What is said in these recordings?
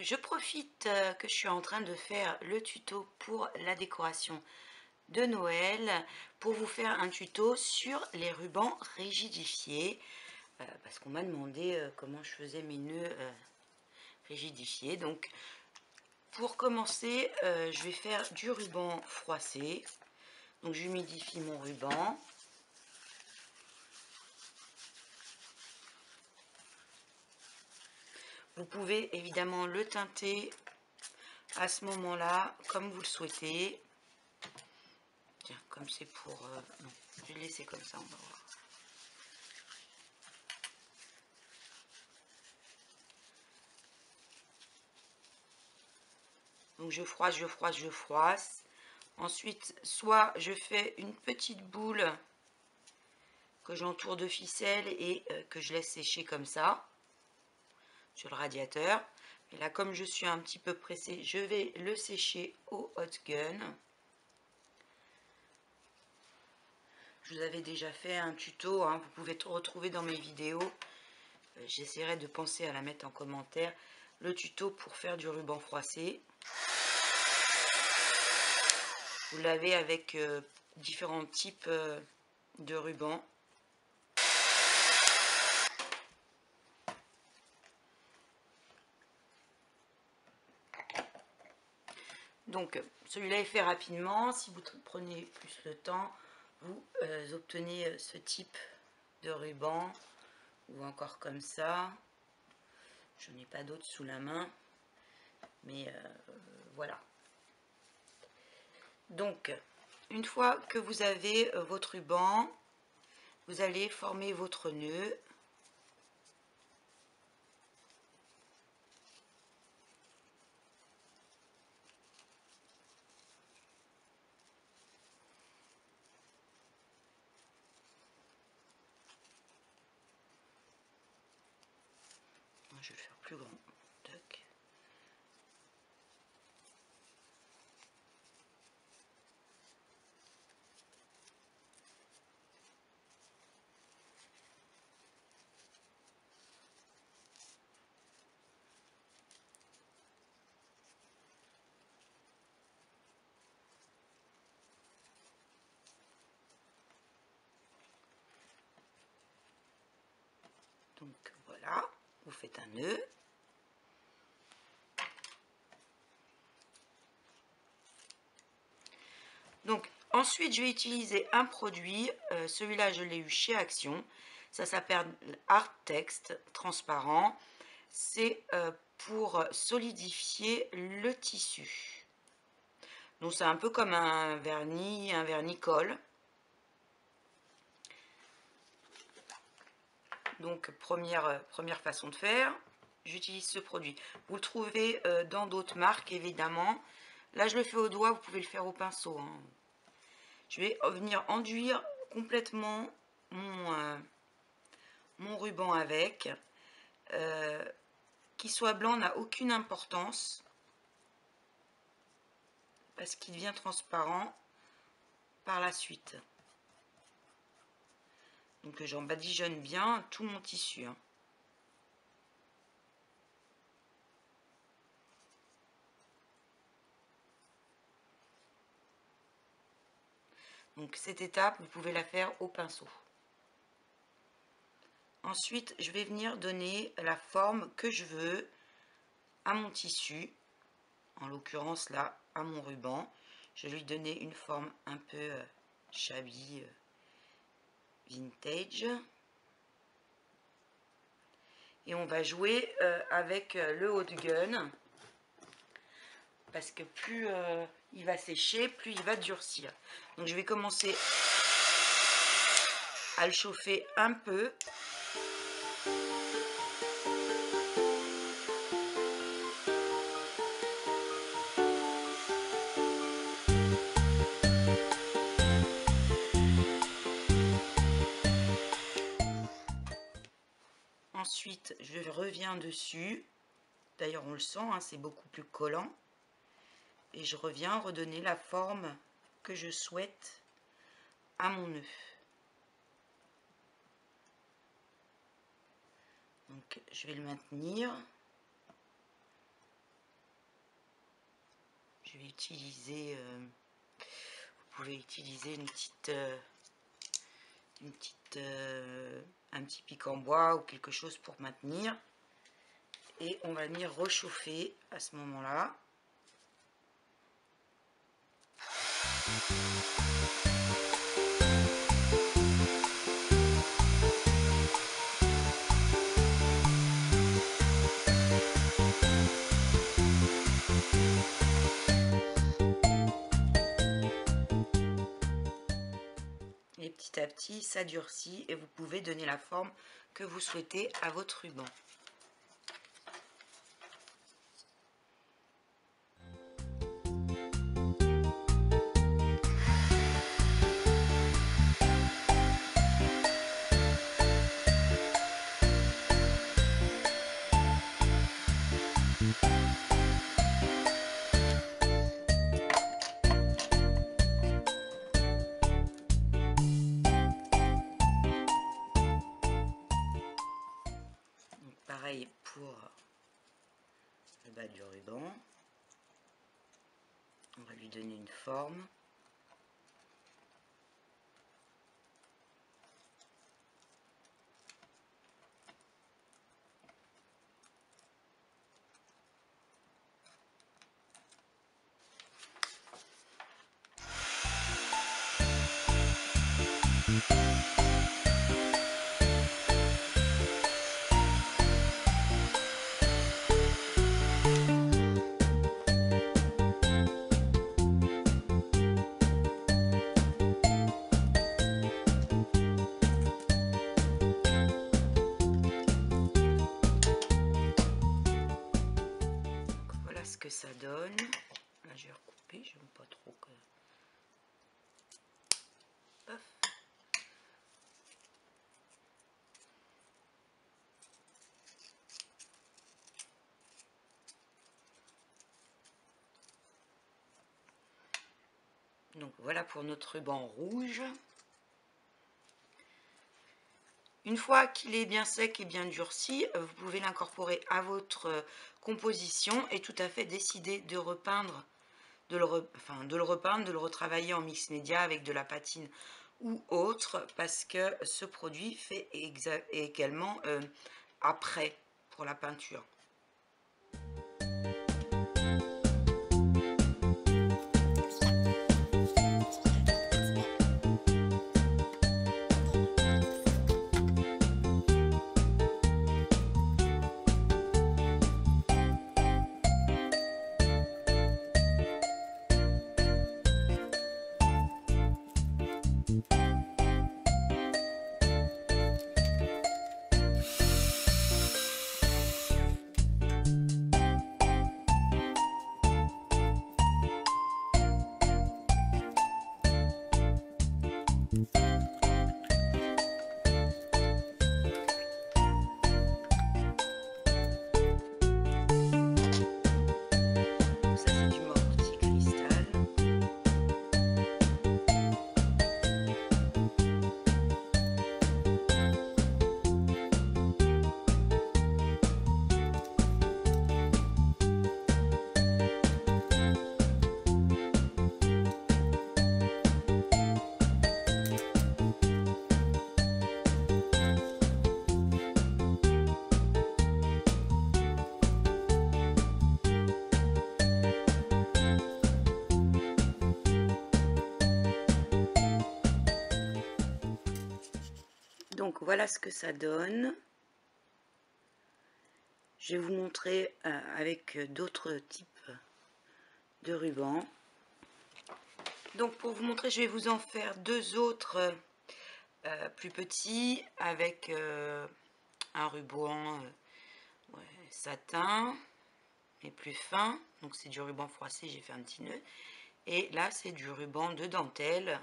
Donc je profite que je suis en train de faire le tuto pour la décoration de Noël pour vous faire un tuto sur les rubans rigidifiés parce qu'on m'a demandé comment je faisais mes nœuds rigidifiés. Donc pour commencer, je vais faire du ruban froissé. Donc j'humidifie mon ruban. Vous pouvez évidemment le teinter à ce moment-là comme vous le souhaitez. Tiens, comme c'est pour... non, je vais le laisser comme ça, on va voir. Donc je froisse, je froisse, je froisse. Ensuite, soit je fais une petite boule que j'entoure de ficelle et que je laisse sécher comme ça sur le radiateur. Et là, comme je suis un petit peu pressée, je vais le sécher au hot gun. Je vous avais déjà fait un tuto, hein, vous pouvez tout retrouver dans mes vidéos. J'essaierai de penser à la mettre en commentaire. Le tuto pour faire du ruban froissé. Vous l'avez avec différents types de rubans. Donc celui-là est fait rapidement. Si vous prenez plus le temps, vous obtenez ce type de ruban ou encore comme ça. Je n'ai pas d'autres sous la main, mais voilà. Donc une fois que vous avez votre ruban, vous allez former votre nœud. Je vais le faire plus grand. Tac. Donc voilà, vous faites un nœud. Donc ensuite je vais utiliser un produit, celui-là je l'ai eu chez Action, ça s'appelle Art Text transparent, c'est pour solidifier le tissu. Donc c'est un peu comme un vernis colle. Donc première façon de faire, j'utilise ce produit. Vous le trouvez dans d'autres marques évidemment. Là je le fais au doigt, vous pouvez le faire au pinceau, hein. Je vais venir enduire complètement mon ruban avec. Qu'il soit blanc n'a aucune importance parce qu'il devient transparent par la suite. Donc j'en badigeonne bien tout mon tissu, hein. Donc cette étape, vous pouvez la faire au pinceau. Ensuite, je vais venir donner la forme que je veux à mon tissu. En l'occurrence là, à mon ruban. Je vais lui donner une forme un peu shabby, vintage. Et on va jouer avec le hot gun. Parce que plus il va sécher, plus il va durcir. Donc je vais commencer à le chauffer un peu. Ensuite, je reviens dessus. D'ailleurs, on le sent, hein, c'est beaucoup plus collant. Et je reviens redonner la forme que je souhaite à mon nœud. Donc, je vais le maintenir. vais utiliser, vous pouvez utiliser un petit pic en bois ou quelque chose pour maintenir. Et on va venir rechauffer à ce moment-là. Et petit à petit, ça durcit et vous pouvez donner la forme que vous souhaitez à votre ruban. Pareil pour le bas du ruban, on va lui donner une forme. Que ça donne. Là, je vais recouper, je n'aime pas trop que... Paf. Donc voilà pour notre ruban rouge. Une fois qu'il est bien sec et bien durci, vous pouvez l'incorporer à votre composition et tout à fait décider de repeindre, de le repeindre, de le retravailler en mix média avec de la patine ou autre, parce que ce produit fait également après pour la peinture. Donc voilà ce que ça donne. Je vais vous montrer avec d'autres types de rubans. Donc pour vous montrer, je vais vous en faire deux autres plus petits avec un ruban satin mais plus fin. Donc c'est du ruban froissé, j'ai fait un petit nœud. Et là c'est du ruban de dentelle.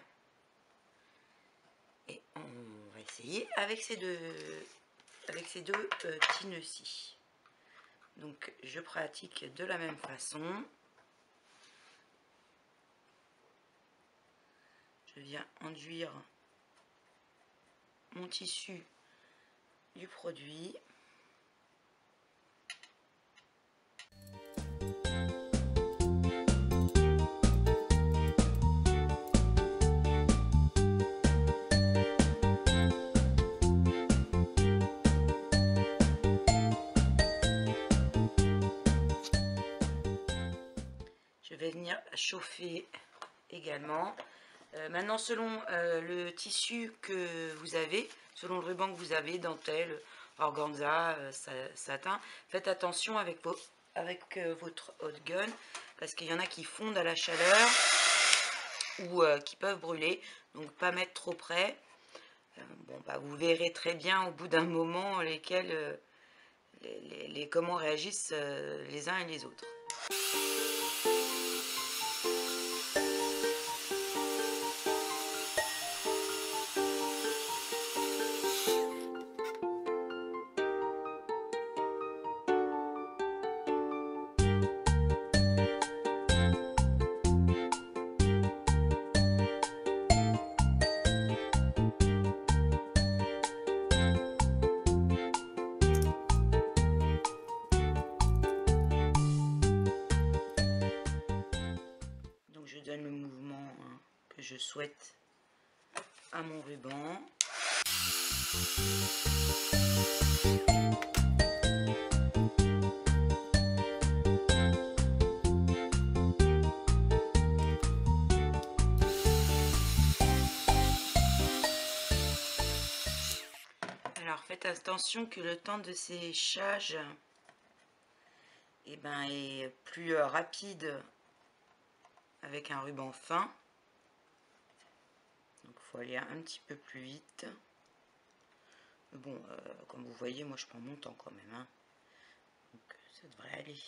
Et on va essayer avec ces deux petits nœuds-ci. Donc je pratique de la même façon. Je viens enduire mon tissu du produit. vais venir chauffer également. Maintenant, selon le tissu que vous avez, selon le ruban que vous avez, dentelle, organza, satin, faites attention avec votre hot gun, parce qu'il y en a qui fondent à la chaleur ou qui peuvent brûler, donc pas mettre trop près. Bon, bah, vous verrez très bien au bout d'un moment lesquels, comment réagissent les uns et les autres. Je donne le mouvement que je souhaite à mon ruban. Alors faites attention que le temps de séchage est plus rapide avec un ruban fin, donc il faut aller un petit peu plus vite. Mais bon, comme vous voyez, moi je prends mon temps quand même, hein. Donc ça devrait aller.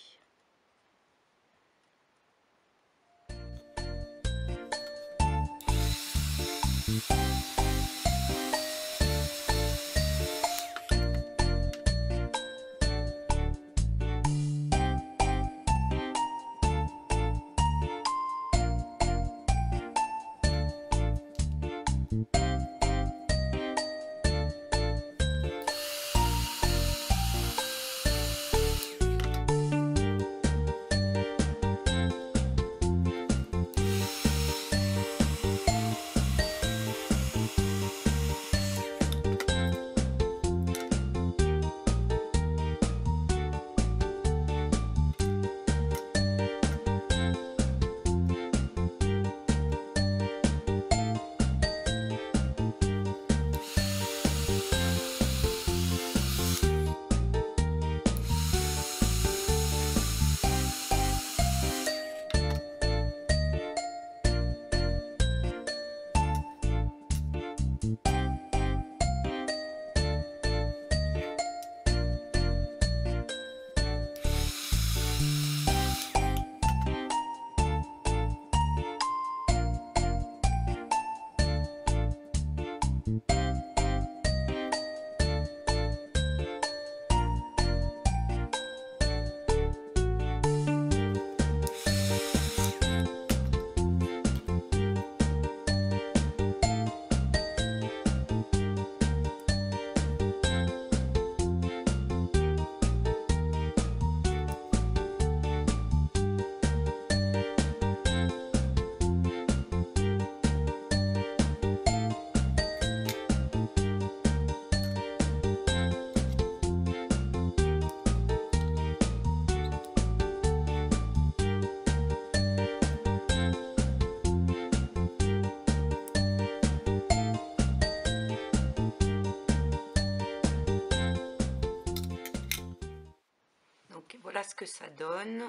Donc voilà ce que ça donne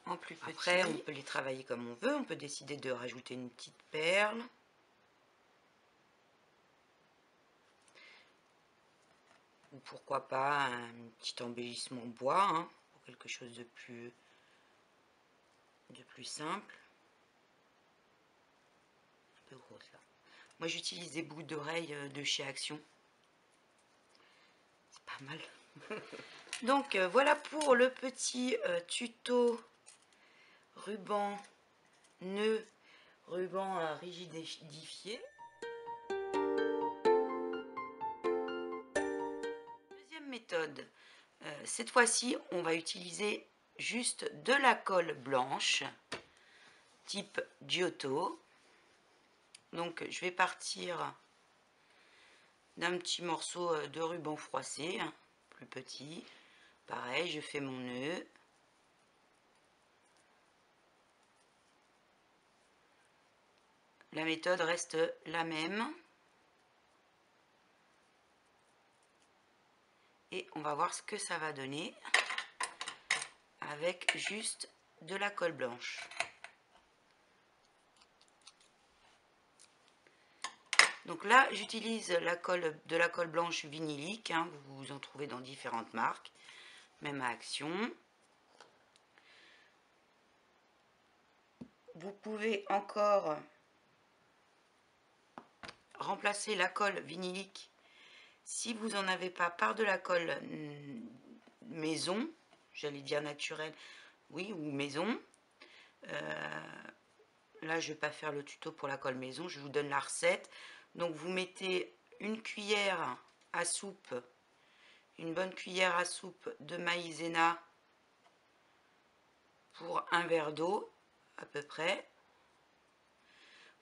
en plus petit. Après, on peut les travailler comme on veut. On peut décider de rajouter une petite perle. Ou pourquoi pas un petit embellissement bois, hein, pour quelque chose de plus simple. Un peu grosse là. Moi j'utilise des boucles d'oreilles de chez Action. C'est pas mal. Donc voilà pour le petit tuto ruban nœud, ruban rigidifié. Deuxième méthode, cette fois-ci on va utiliser juste de la colle blanche type Giotto. Donc je vais partir d'un petit morceau de ruban froissé, hein, plus petit. Pareil, je fais mon nœud. la méthode reste la même. Et on va voir ce que ça va donner avec juste de la colle blanche. Donc là, j'utilise de la colle blanche vinylique, hein, vous en trouvez dans différentes marques, même à Action. Vous pouvez encore remplacer la colle vinylique si vous n'en avez pas par de la colle maison, j'allais dire naturelle, oui, ou maison. Là, je ne vais pas faire le tuto pour la colle maison, je vous donne la recette. Donc, vous mettez une cuillère à soupe, une bonne cuillère à soupe de maïzena pour un verre d'eau, à peu près.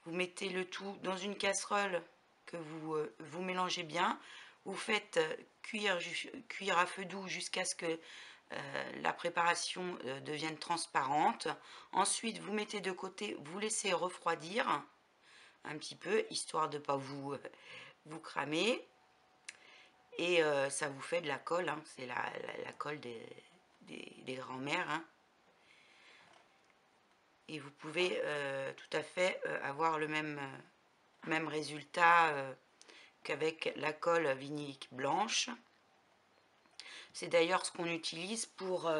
Vous mettez le tout dans une casserole que vous mélangez bien. Vous faites cuire à feu doux jusqu'à ce que la préparation devienne transparente. Ensuite, vous mettez de côté, vous laissez refroidir un petit peu, histoire de ne pas vous cramer. Et ça vous fait de la colle, hein. C'est la colle des grands-mères. Hein. Et vous pouvez tout à fait avoir le même résultat qu'avec la colle vinylique blanche. C'est d'ailleurs ce qu'on utilise pour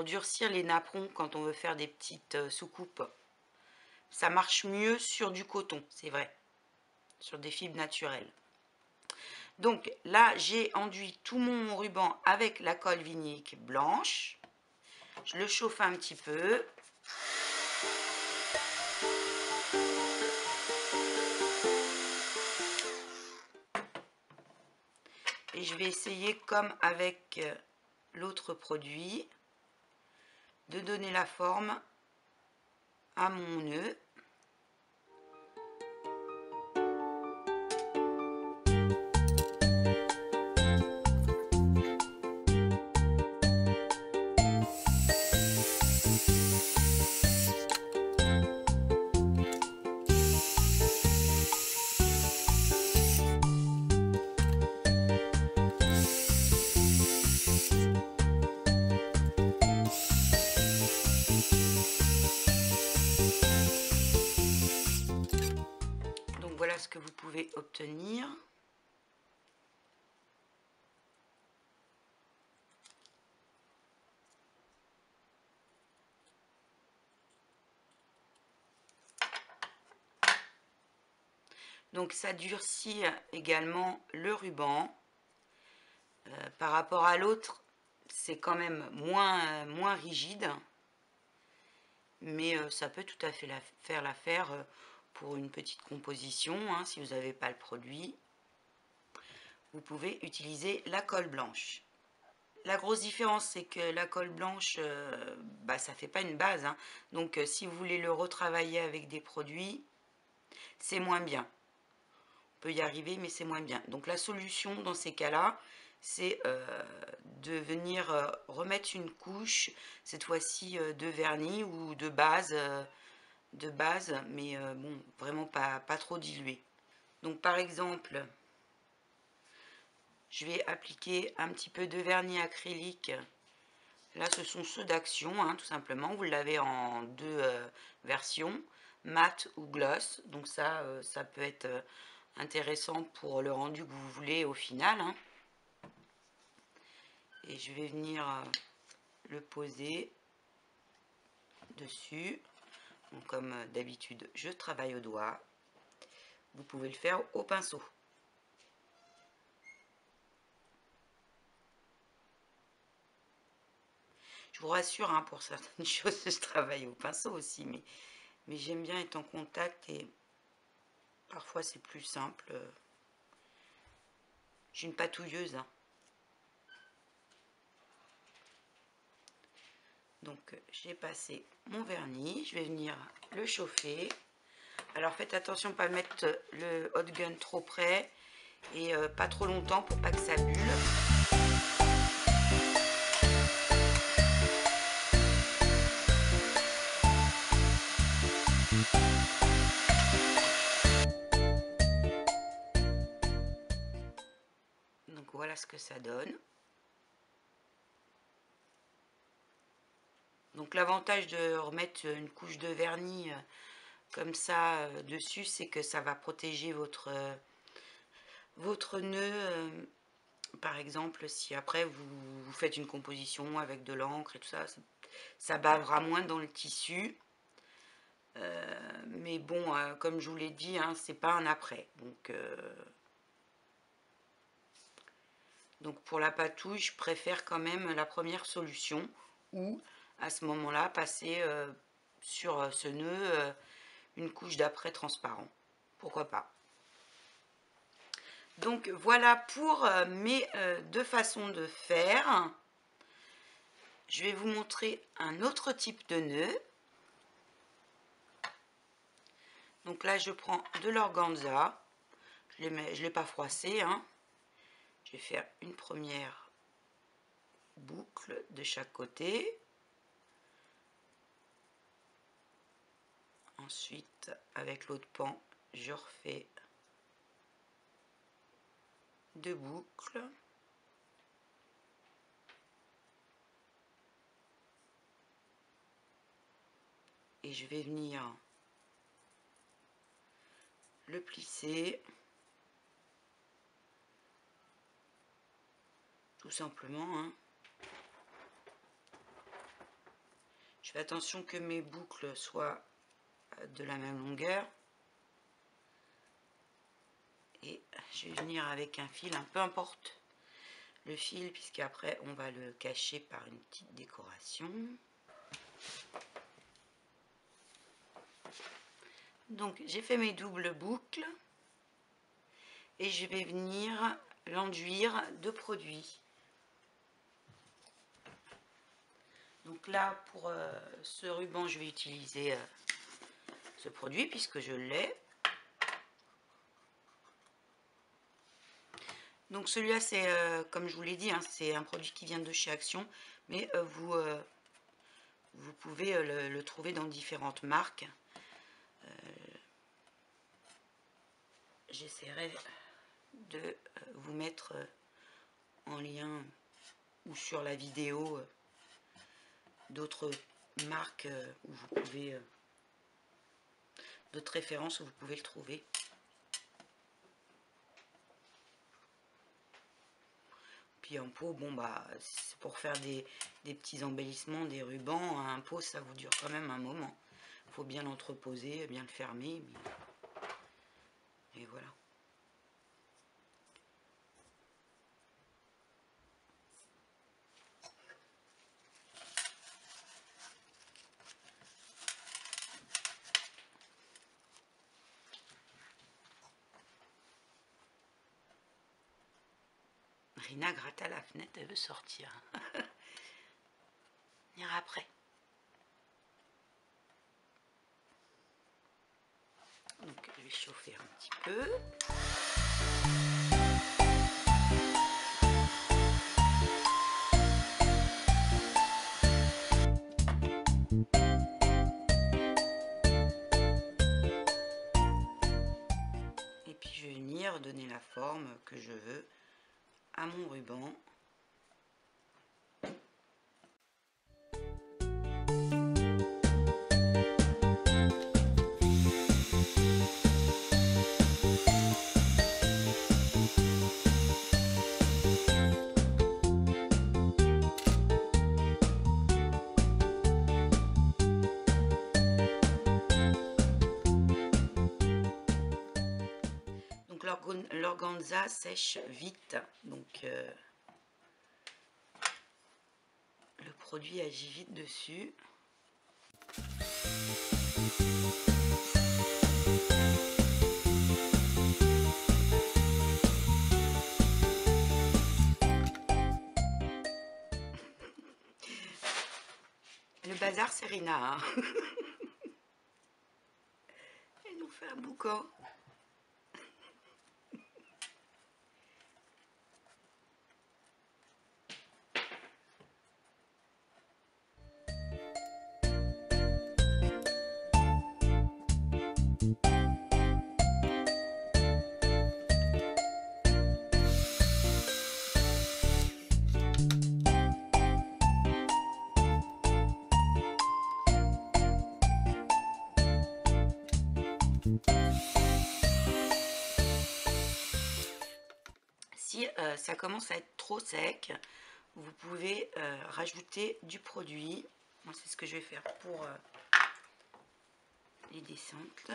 durcir les napperons quand on veut faire des petites soucoupes. Ça marche mieux sur du coton, c'est vrai, sur des fibres naturelles. Donc là, j'ai enduit tout mon ruban avec la colle vinylique blanche. Je le chauffe un petit peu. Et je vais essayer, comme avec l'autre produit, de donner la forme à mon nœud. Voilà ce que vous pouvez obtenir. Donc ça durcit également le ruban. Par rapport à l'autre, c'est quand même moins rigide. Mais ça peut tout à fait faire l'affaire pour une petite composition, hein, si vous n'avez pas le produit. Vous pouvez utiliser la colle blanche. La grosse différence, c'est que la colle blanche, ça ne fait pas une base. Hein. Donc, si vous voulez le retravailler avec des produits, c'est moins bien. On peut y arriver, mais c'est moins bien. Donc, la solution dans ces cas-là, c'est de venir remettre une couche, cette fois-ci de vernis ou de base, mais bon, vraiment pas trop dilué. Donc, par exemple, je vais appliquer un petit peu de vernis acrylique. Là, ce sont ceux d'Action, hein, tout simplement. Vous l'avez en deux versions, mat ou gloss. Donc ça peut être intéressant pour le rendu que vous voulez au final. Hein. Et je vais venir le poser dessus. Donc, comme d'habitude, je travaille au doigt. Vous pouvez le faire au pinceau. Je vous rassure, hein, pour certaines choses, je travaille au pinceau aussi, mais j'aime bien être en contact et parfois c'est plus simple. J'ai une patouilleuse. Hein. Donc j'ai passé mon vernis, je vais venir le chauffer. Alors faites attention, pas mettre le hot gun trop près et pas trop longtemps pour pas que ça bulle. voilà ce que ça donne. Donc l'avantage de remettre une couche de vernis comme ça dessus, c'est que ça va protéger votre nœud. Par exemple, si après vous faites une composition avec de l'encre et tout ça, ça bavera moins dans le tissu. Mais bon, comme je vous l'ai dit, hein, c'est pas un après. Donc pour la patouille, je préfère quand même la première solution, ou à ce moment-là passer sur ce nœud une couche d'après transparent. Pourquoi pas. Donc voilà pour mes deux façons de faire. Je vais vous montrer un autre type de nœud. Donc là, je prends de l'organza. Je ne l'ai pas froissé, hein. Je vais faire une première boucle de chaque côté. Ensuite, avec l'autre pan, je refais deux boucles. Et je vais venir le plisser tout simplement, hein. Je fais attention que mes boucles soient de la même longueur, et je vais venir avec un fil, peu importe le fil, puisqu'après on va le cacher par une petite décoration. Donc j'ai fait mes doubles boucles et je vais venir l'enduire de produit. Donc là, pour ce ruban, je vais utiliser ce produit puisque je l'ai. Donc celui-là, c'est comme je vous l'ai dit, hein, c'est un produit qui vient de chez Action, mais vous pouvez le trouver dans différentes marques. J'essaierai de vous mettre en lien ou sur la vidéo d'autres marques où vous pouvez, d'autres références où vous pouvez le trouver. Puis un pot, bon bah c'est pour faire des petits embellissements, des rubans. Un pot, ça vous dure quand même un moment. Il faut bien l'entreposer, bien le fermer. Et voilà. Rina gratte à la fenêtre, elle veut sortir. On ira après. Donc je vais chauffer un petit peu. Et puis je vais venir donner la forme que je veux à mon ruban. L'organza sèche vite, donc le produit agit vite dessus. Le bazar, c'est Rina, hein. Elle nous fait un boucan. si ça commence à être trop sec, vous pouvez rajouter du produit. Moi, c'est ce que je vais faire pour les descentes.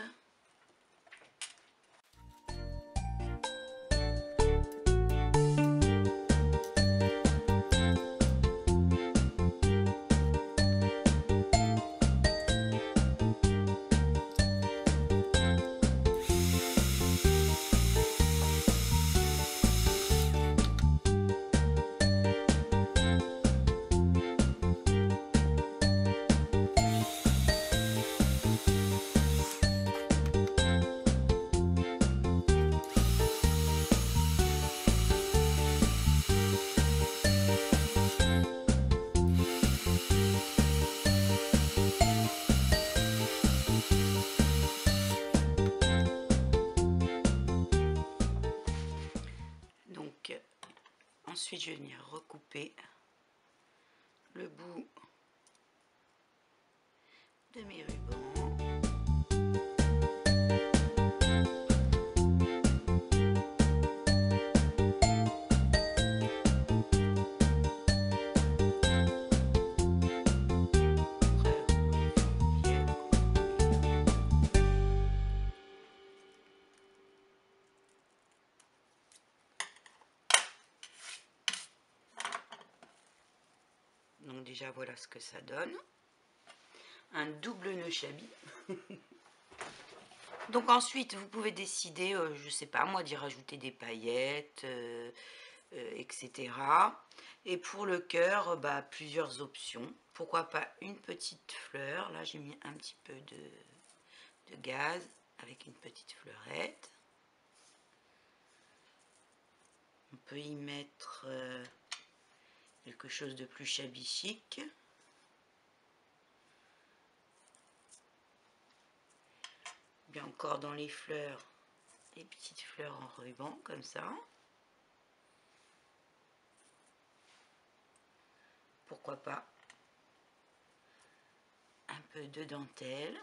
Donc, ensuite, je vais venir recouper le bout de mes rubans. Donc déjà voilà ce que ça donne, un double nœud chabis. Donc ensuite vous pouvez décider, je sais pas moi, d'y rajouter des paillettes, etc. Et pour le cœur, bah, plusieurs options. Pourquoi pas une petite fleur. Là j'ai mis un petit peu de gaz avec une petite fleurette. On peut y mettre quelque chose de plus shabby chic. Bien encore dans les fleurs, des petites fleurs en ruban comme ça. Pourquoi pas un peu de dentelle.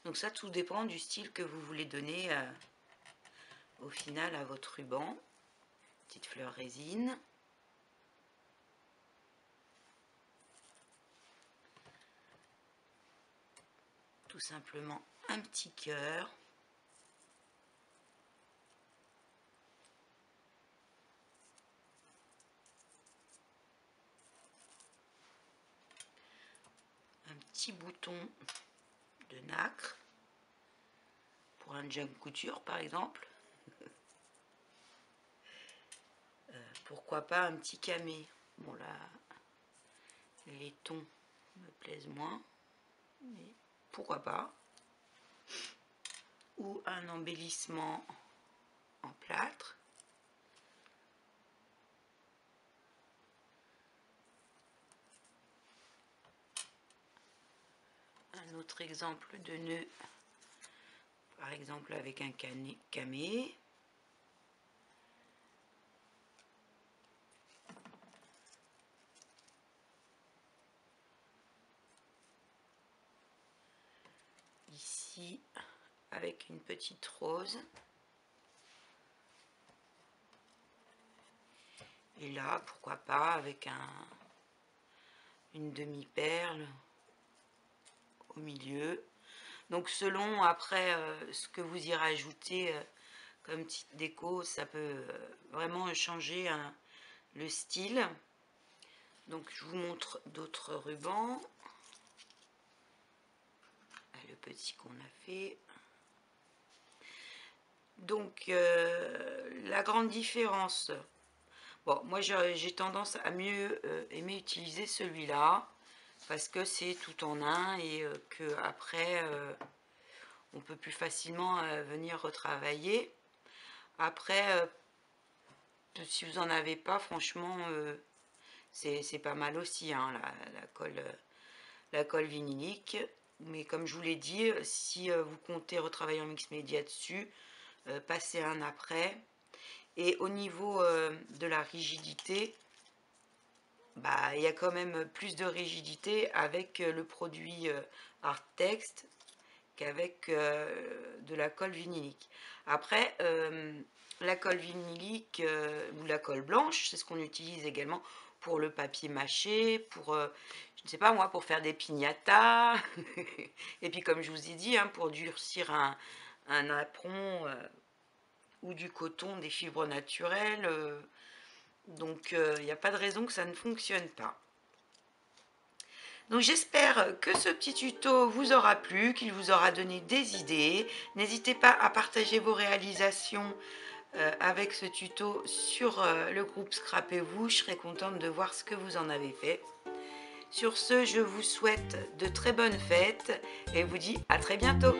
Donc ça, tout dépend du style que vous voulez donner au final à votre ruban. Petite fleur résine. Tout simplement un petit cœur. Un petit bouton de nacre pour un jump couture par exemple. Pourquoi pas un petit camé. Bon là, les tons me plaisent moins, mais pourquoi pas. Ou un embellissement en plâtre. Un autre exemple de nœud, par exemple avec un camé. Ici avec une petite rose. Et là, pourquoi pas avec une demi-perle au milieu. Donc selon après ce que vous y rajoutez comme petite déco, ça peut vraiment changer le style. Donc je vous montre d'autres rubans. Le petit qu'on a fait. Donc la grande différence, bon, moi j'ai tendance à mieux aimer utiliser celui-là parce que c'est tout en un et que après on peut plus facilement venir retravailler. Après si vous en avez pas, franchement c'est pas mal aussi hein, la colle vinylique. Mais comme je vous l'ai dit, si vous comptez retravailler en mix média dessus, passez un après. Et au niveau de la rigidité, bah, il y a quand même plus de rigidité avec le produit Art Text qu'avec de la colle vinylique. Après, la colle vinylique ou la colle blanche, c'est ce qu'on utilise également pour le papier mâché, pour, je ne sais pas moi, pour faire des piñatas. Et puis comme je vous ai dit, hein, pour durcir un apron ou du coton, des fibres naturelles. Donc il n'y a pas de raison que ça ne fonctionne pas. Donc j'espère que ce petit tuto vous aura plu, qu'il vous aura donné des idées. N'hésitez pas à partager vos réalisations avec ce tuto sur le groupe Scrapez-vous. Je serai contente de voir ce que vous en avez fait. Sur ce, je vous souhaite de très bonnes fêtes et vous dis à très bientôt.